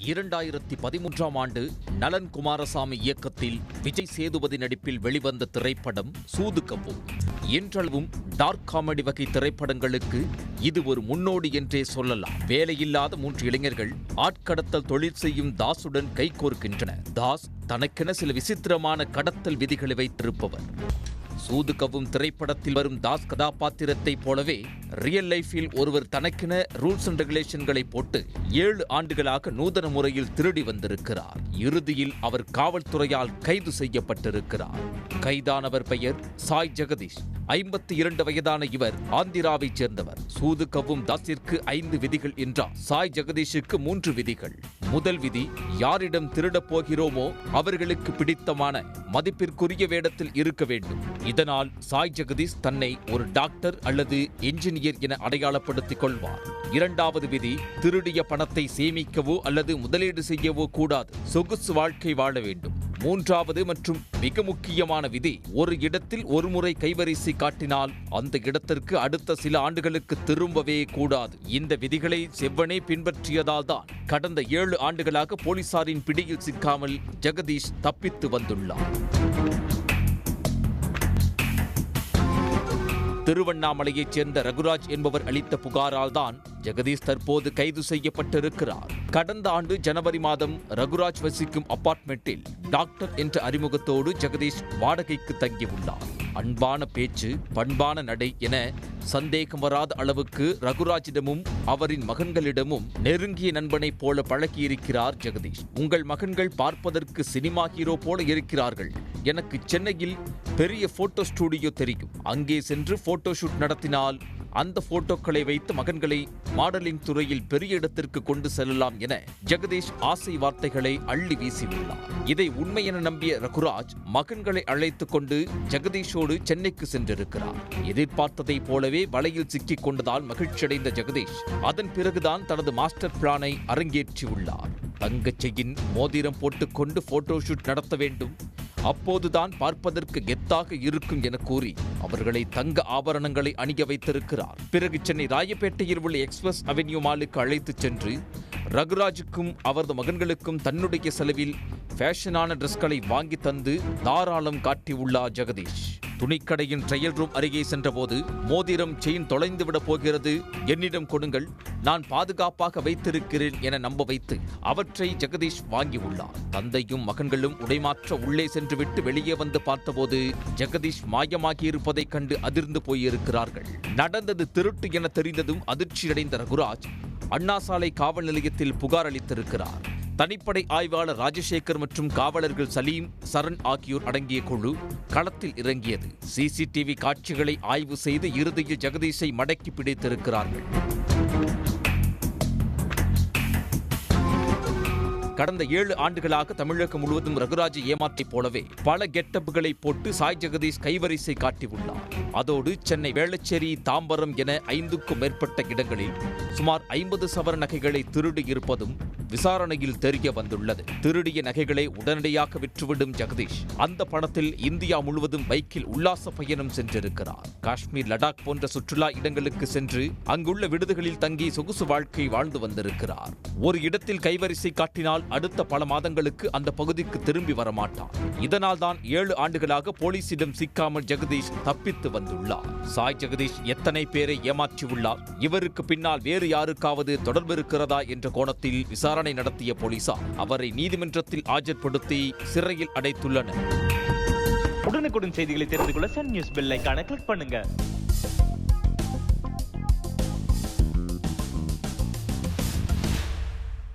2013ஆம் ஆண்டு நலன் குமாரசாமி இயக்கத்தில் விஜய் சேதுபதி நடிப்பில் வெளிவந்த திரைப்படம் சூதுகவ்வு. இன்றளவும் டார்க் காமெடி வகை திரைப்படங்களுக்கு இது ஒரு முன்னோடி என்றே சொல்லலாம். வேலையில்லாத 3 இளைஞர்கள் ஆட்கடத்தல் தொழில் செய்யும் தாசுடன் கைகோர்க்கின்றனர். தாஸ் தனக்கென சில விசித்திரமான கடத்தல் விதிகளை வைத்திருப்பவர். சூதுகவும் திரைப்படத்தில் வரும் தாஸ் கதாபாத்திரத்தைப் போலவே ரியல் லைஃபில் ஒருவர் தனக்கென ரூல்ஸ் அண்ட் ரெகுலேஷன்களை போட்டு 7 ஆண்டுகளாக நூதன முறையில் திருடி வந்திருக்கிறார். இறுதியில் அவர் காவல்துறையால் கைது செய்யப்பட்டிருக்கிறார். கைதானவர் பெயர் சாய் ஜெகதீஷ். 52 வயதான இவர் ஆந்திராவைச் சேர்ந்தவர். சூதுகவும் தாஸிற்கு 5 விதிகள் என்றால் சாய் ஜெகதீஷுக்கு 3 விதிகள். முதல் விதி, யாரிடம் திருடப் போகிறோமோ அவர்களுக்கு பிடித்தமான மதிப்பிற்குரிய வேடத்தில் இருக்க வேண்டும். இதனால் சாய் ஜெகதீஷ் தன்னை ஒரு டாக்டர் அல்லது என்ஜினியர் என அடையாளப்படுத்திக் கொள்வார். இரண்டாவது விதி, திருடிய பணத்தை சேமிக்கவோ அல்லது முதலீடு செய்யவோ கூடாது. சொகுசு வாழ்க்கை வாழ வேண்டும். மூன்றாவது மற்றும் மிக முக்கியமான விதி, ஒரு இடத்தில் ஒரு முறை கைவரிசை காட்டினால் அந்த இடத்திற்கு அடுத்த சில ஆண்டுகளுக்கு திரும்பவே கூடாது. இந்த விதிகளை செவ்வனே பின்பற்றியதால் தான் கடந்த 7 ஆண்டுகளாக போலீசாரின் பிடியில் சிக்காமல் ஜெகதீஷ் தப்பித்து வந்துள்ளார். திருவண்ணாமலையைச் சேர்ந்த ரகுராஜ் என்பவர் அளித்த புகாரால் தான் ஜெகதீஷ் தற்போது கைது செய்யப்பட்டிருக்கிறார். கடந்த ஆண்டு ஜனவரி மாதம் ரகுராஜ் வசிக்கும் அபார்ட்மெண்டில் டாக்டர் என்ற அறிமுகத்தோடு ஜெகதீஷ் வாடகைக்கு தங்கியுள்ளார். அன்பான பேச்சு, பண்பான நடை என சந்தேகம் வராத அளவுக்கு ரகுராஜிடமும் அவரின் மகன்களிடமும் நெருங்கிய நண்பனைப் போல பழகியிருக்கிறார் ஜெகதீஷ். உங்கள் மகன்கள் பார்ப்பதற்கு சினிமா ஹீரோ போல இருக்கிறார்கள். எனக்கு சென்னையில் பெரிய போட்டோ ஸ்டுடியோ தெரியும். அங்கே சென்று போட்டோ ஷூட் நடத்தினால் அந்த போட்டோக்களை வைத்து மகன்களை மாடலிங் துறையில் பெரிய இடத்திற்கு கொண்டு செல்லலாம் என ஜெகதீஷ் ஆசை வார்த்தைகளை அள்ளி வீசியுள்ளார். இதை உண்மை என நம்பிய ரகுராஜ் மகன்களை அழைத்துக் கொண்டு ஜெகதீஷோடு சென்னைக்கு சென்றிருக்கிறார். எதிர்பார்த்ததை போலவே வலையில் சிக்கிக் கொண்டதால் மகிழ்ச்சியடைந்த ஜெகதீஷ் அதன் பிறகுதான் தனது மாஸ்டர் பிளானை அரங்கேற்றியுள்ளார். தங்கச்செயின் மோதிரம் போட்டுக்கொண்டு போட்டோ ஷூட் நடத்த வேண்டும், அப்போதுதான் பார்ப்பதற்கு கெத்தாக இருக்கும் என கூறி அவர்களை தங்க ஆபரணங்களை அணிய வைத்திருக்கிறார். பிறகு சென்னை ராயப்பேட்டையில் உள்ள எக்ஸ்பிரஸ் அவென்யூ மாலுக்கு அழைத்துச் சென்று ரகுராஜுக்கும் அவரது மகன்களுக்கும் தன்னுடைய செலவில் ஃபேஷனான டிரெஸ்களை வாங்கி தந்து தாராளம் காட்டியுள்ளார் ஜெகதீஷ். துணிக்கடையின் ட்ரையல் ரூம் அருகே சென்றபோது மோதிரம் செயின் தொலைந்துவிடப் போகிறது, என்னிடம் கொடுங்கள், நான் பாதுகாப்பாக வைத்திருக்கிறேன் என நம்ப வைத்து அவற்றை ஜெகதீஷ் வாங்கியுள்ளார். தந்தையும் மகன்களும் உடைமாற்ற உள்ளே சென்றுவிட்டு வெளியே வந்து பார்த்தபோது ஜெகதீஷ் மாயமாகியிருப்பதைக் கண்டு அதிர்ந்து போயிருக்கிறார்கள். நடந்தது திருட்டு என தெரிந்ததும் அதிர்ச்சியடைந்த ரகுராஜ் அண்ணா சாலை காவல் நிலையத்தில் புகார் அளித்திருக்கிறார். தனிப்படை ஆய்வாளர் ராஜசேகர் மற்றும் காவலர்கள் சலீம், சரண் ஆகியோர் அடங்கிய குழு களத்தில் இறங்கியது. சிசிடிவி காட்சிகளை ஆய்வு செய்து இறுதியில் ஜெகதீஷை மடக்கி பிடித்திருக்கிறார்கள். கடந்த 7 ஆண்டுகளாக தமிழகம் முழுவதும் ரகுராஜை ஏமாற்றிப் போலவே பல கெட்டப்புகளை போட்டு சாய் ஜெகதீஷ் கைவரிசை காட்டியுள்ளார். அதோடு சென்னை வேளச்சேரி, தாம்பரம் என 5க்கும் மேற்பட்ட இடங்களில் சுமார் 50 சவர நகைகளை திருடி இருப்பதும் விசாரணையில் தெரிய வந்துள்ளது. திருடிய நகைகளை உடனடியாக விற்றுவிடும் ஜெகதீஷ் அந்த பணத்தில் இந்தியா முழுவதும் பைக்கில் உல்லாச பயணம் சென்றிருக்கிறார். காஷ்மீர், லடாக் போன்ற சுற்றுலா இடங்களுக்கு சென்று அங்குள்ள விடுதிகளில் தங்கி சொகுசு வாழ்க்கை வாழ்ந்து வந்திருக்கிறார். ஒரு இடத்தில் கைவரிசை காட்டினால் அடுத்த பல மாதங்களுக்கு அந்த பகுதிக்கு திரும்பி வரமாட்டார். இதனால் தான் 7 ஆண்டுகளாக போலீசிடம் சிக்காமல் ஜெகதீஷ் தப்பித்து வந்துள்ளார். சாய் ஜெகதீஷ் எத்தனை பேரை ஏமாற்றியுள்ளார், இவருக்கு பின்னால் வேறு யாருக்காவது தொடர்பு இருக்கிறதா என்ற கோணத்தில் விசாரணை நடத்திய போலீசார் அவரை நீதிமன்றத்தில் ஆஜர்படுத்தி சிறையில் அடைத்துள்ளனர். உடனுக்குடன் செய்திகளை தெரிந்து கொள்ள சன் நியூஸ் பெல் ஐகானை கிளிக் பண்ணுங்க.